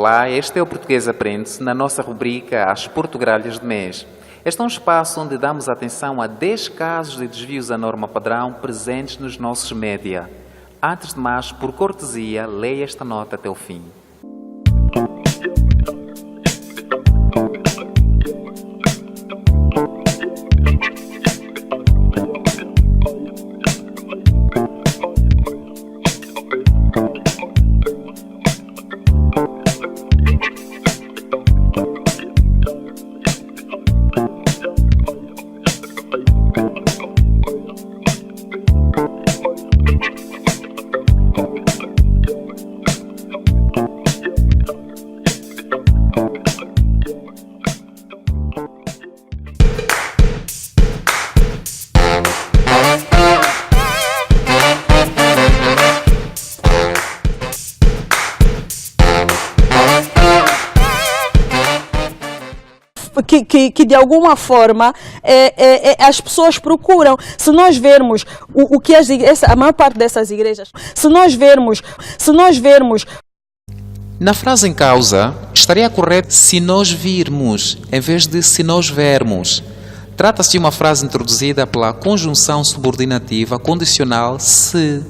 Olá, este é o Português Aprende-se na nossa rubrica As Portugalhas de Mês. Este é um espaço onde damos atenção a 10 casos de desvios à norma padrão presentes nos nossos média. Antes de mais, por cortesia, leia esta nota até o fim. Que de alguma forma as pessoas procuram. Se nós vermos o que a maior parte dessas igrejas, se nós vermos Na frase em causa, estaria correto se nós virmos, em vez de se nós vermos. Trata-se de uma frase introduzida pela conjunção subordinativa condicional se.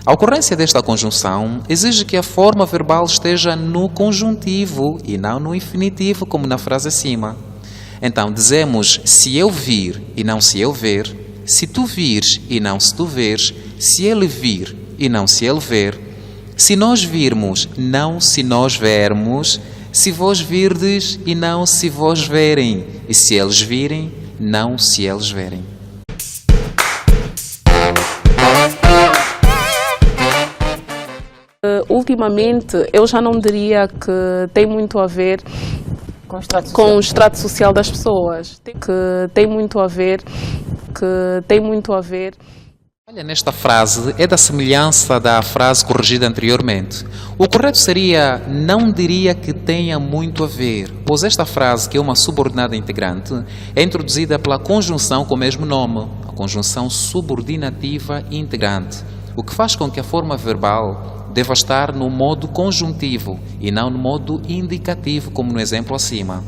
A ocorrência desta conjunção exige que a forma verbal esteja no conjuntivo e não no infinitivo, como na frase acima. Então, dizemos se eu vir e não se eu ver, se tu vires e não se tu veres, se ele vir e não se ele ver, se nós virmos, não se nós vermos, se vós virdes e não se vós verem, e se eles virem, não se eles verem. Ultimamente, eu já não diria que tem muito a ver com o extrato social das pessoas, que tem muito a ver. Olha, nesta frase é da semelhança da frase corrigida anteriormente. O correto seria, não diria que tenha muito a ver, pois esta frase, que é uma subordinada integrante, é introduzida pela conjunção com o mesmo nome, a conjunção subordinativa integrante, o que faz com que a forma verbal deva estar no modo conjuntivo e não no modo indicativo, como no exemplo acima.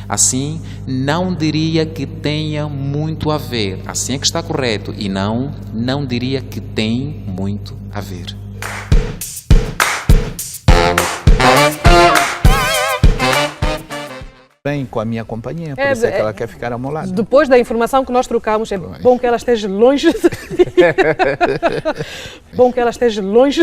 Assim, não diria que tenha muito a ver. Assim é que está correto. E não diria que tem muito a ver. Bem com a minha companhia, por isso é que ela quer ficar amolada. Depois da informação que nós trocamos, é bom que ela esteja longe. Bom que ela esteja longe.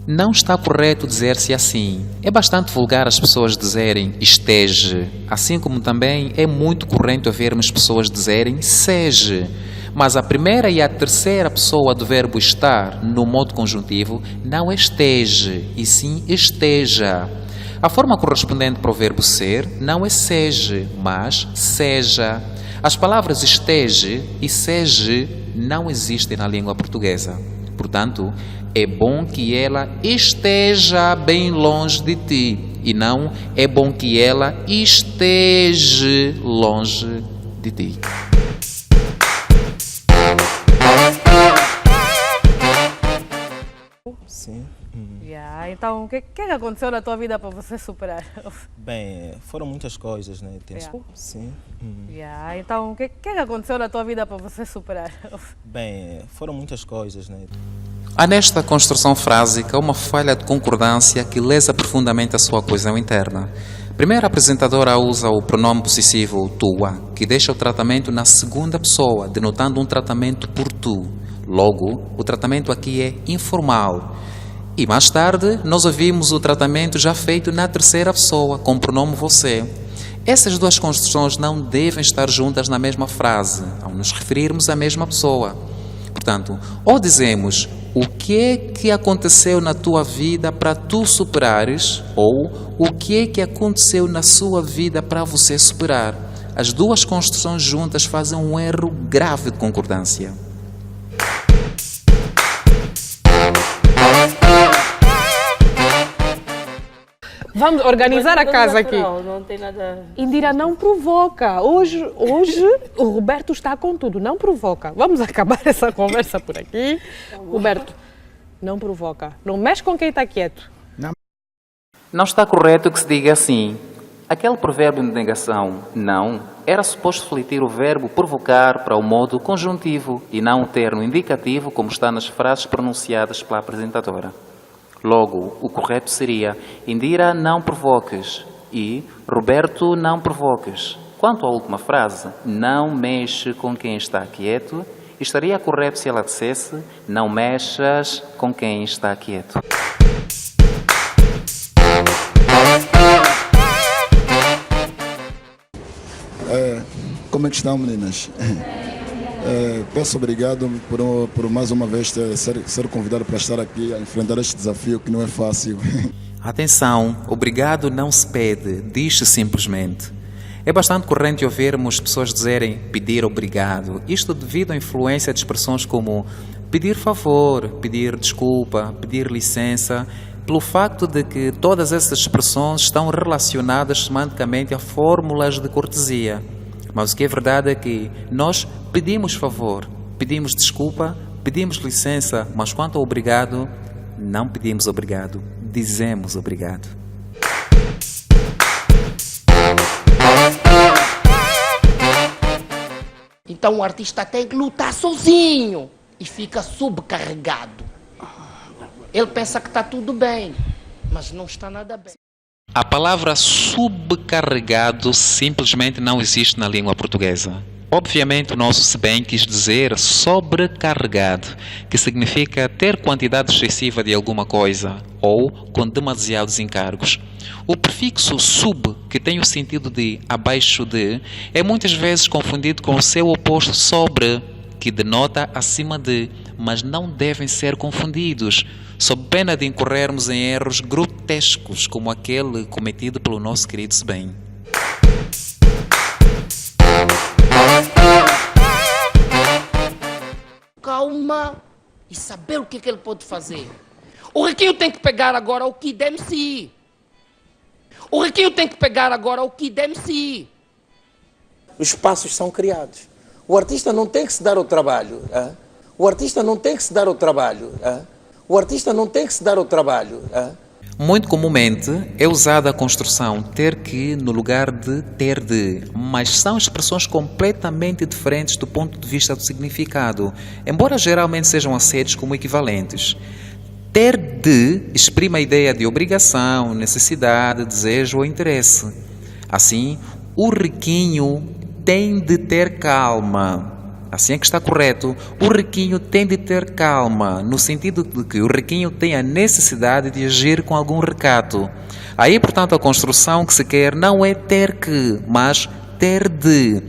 Não está correto dizer-se assim. É bastante vulgar as pessoas dizerem esteja, assim como também é muito corrente ouvirmos pessoas dizerem seja. Mas a primeira e a terceira pessoa do verbo estar no modo conjuntivo não é esteja, e sim esteja. A forma correspondente para o verbo ser não é seja, mas seja. As palavras esteja e seja não existem na língua portuguesa. Portanto, é bom que ela esteja bem longe de ti e não é bom que ela esteja longe de ti. Sim. Então, o que aconteceu na tua vida para você superar? Bem, foram muitas coisas, né? Sim. Então, o que aconteceu na tua vida para você superar? Bem, foram muitas coisas, né? Há nesta construção frásica uma falha de concordância que lesa profundamente a sua coesão interna. Primeiro, a apresentadora usa o pronome possessivo tua, que deixa o tratamento na segunda pessoa, denotando um tratamento por tu. Logo, o tratamento aqui é informal. E mais tarde, nós ouvimos o tratamento já feito na terceira pessoa, com o pronome você. Essas duas construções não devem estar juntas na mesma frase, ao nos referirmos à mesma pessoa. Portanto, ou dizemos o que aconteceu na tua vida para tu superares, ou o que aconteceu na sua vida para você superar. As duas construções juntas fazem um erro grave de concordância. Vamos organizar a casa aqui. Não tem nada. Indira, não provoca. Hoje o Roberto está com tudo. Não provoca. Vamos acabar essa conversa por aqui. Roberto, não provoca. Não mexe com quem está quieto. Não está correto que se diga assim. Aquele provérbio de negação, não, era suposto refletir o verbo provocar para o modo conjuntivo e não o termo indicativo como está nas frases pronunciadas pela apresentadora. Logo, o correto seria Indira, não provoques e Roberto, não provoques. Quanto à última frase, não mexe com quem está quieto, estaria correto se ela dissesse não mexas com quem está quieto. Como é que estão, meninas? Peço obrigado por mais uma vez ser convidado para estar aqui a enfrentar este desafio que não é fácil. Atenção, obrigado não se pede, diz-se simplesmente. É bastante corrente ouvirmos pessoas dizerem pedir obrigado, isto devido à influência de expressões como pedir favor, pedir desculpa, pedir licença, pelo facto de que todas essas expressões estão relacionadas semanticamente a fórmulas de cortesia. Mas o que é verdade é que nós pedimos favor, pedimos desculpa, pedimos licença, mas quanto ao obrigado, não pedimos obrigado, dizemos obrigado. Então o artista tem que lutar sozinho e fica subcarregado. Ele pensa que está tudo bem, mas não está nada bem. A palavra subcarregado simplesmente não existe na língua portuguesa. Obviamente o nosso se bem quis dizer sobrecarregado, que significa ter quantidade excessiva de alguma coisa ou com demasiados encargos. O prefixo sub, que tem o sentido de abaixo de, é muitas vezes confundido com o seu oposto sobre, que denota acima de, mas não devem ser confundidos, sob pena de incorrermos em erros grotescos como aquele cometido pelo nosso querido Sebem. Calma e saber o que ele pode fazer. O Riquinho tem que pegar agora o Kid MC. O Riquinho tem que pegar agora o Kid MC. Os espaços são criados. O artista não tem que se dar ao trabalho. O artista não tem que se dar ao trabalho. O artista não tem que se dar ao trabalho. Muito comumente é usada a construção ter que no lugar de ter de, mas são expressões completamente diferentes do ponto de vista do significado, embora geralmente sejam aceitos como equivalentes. Ter de exprime a ideia de obrigação, necessidade, desejo ou interesse. Assim, o riquinho tem de ter calma. Assim é que está correto. O riquinho tem de ter calma, no sentido de que o riquinho tem a necessidade de agir com algum recato. Aí, portanto, a construção que se quer não é ter que, mas ter de.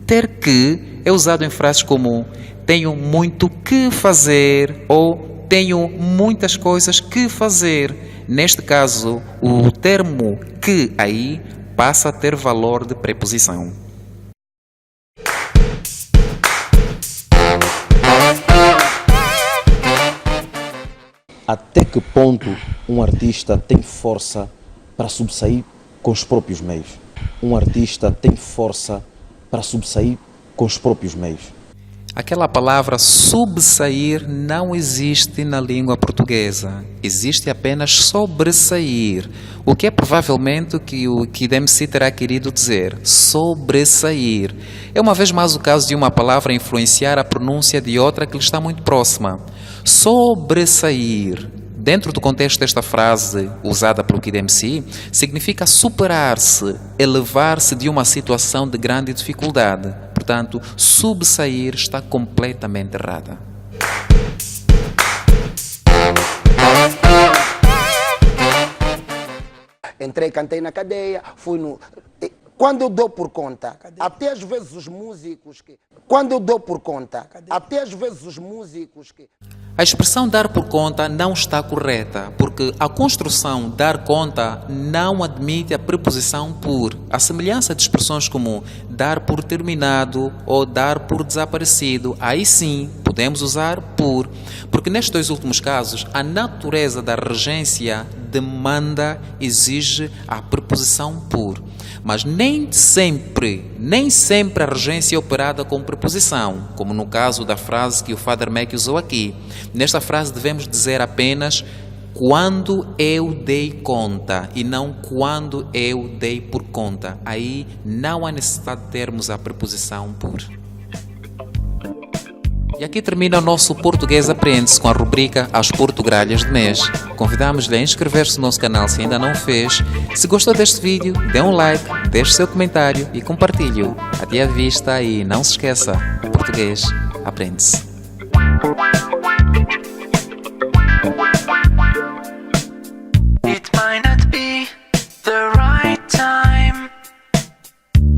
Ter que é usado em frases como tenho muito que fazer ou tenho muitas coisas que fazer. Neste caso, o termo que aí passa a ter valor de preposição. Até que ponto um artista tem força para subsair com os próprios meios? Um artista tem força para subsair com os próprios meios. Aquela palavra subsair não existe na língua portuguesa. Existe apenas sobressair, o que é provavelmente o que o Kid MC terá querido dizer, sobressair. É uma vez mais o caso de uma palavra influenciar a pronúncia de outra que lhe está muito próxima. Sobressair, dentro do contexto desta frase usada pelo Kid MC, significa superar-se, elevar-se de uma situação de grande dificuldade. Portanto, subsair está completamente errada. Entrei, cantei na cadeia, fui no... Quando eu dou por conta, até às vezes os músicos que... Quando eu dou por conta, até às vezes os músicos que... A expressão dar por conta não está correta, porque a construção dar conta não admite a preposição por. A semelhança de expressões como dar por terminado ou dar por desaparecido, aí sim podemos usar por, porque nestes dois últimos casos a natureza da regência demanda, exige a preposição por. Mas nem sempre a regência é operada com preposição, como no caso da frase que o Father Mac usou aqui. Nesta frase devemos dizer apenas Quando eu dei conta e não quando eu dei por conta. Aí não há necessidade de termos a preposição por. E aqui termina o nosso Português Aprende-se com a rubrica As Portugalhas de Mês. Convidamos-lhe a inscrever-se no nosso canal se ainda não fez. Se gostou deste vídeo, dê um like, deixe seu comentário e compartilhe-o. Até à vista e não se esqueça, Português Aprende-se. It might not be the right time.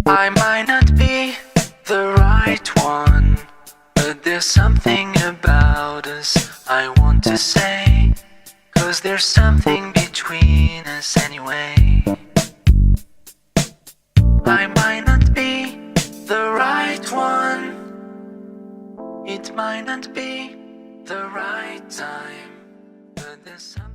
I might not be the right one. But there's something about us I want to say. 'Cause there's something between us anyway. I might not be the right one. It might not be the right time. But there's something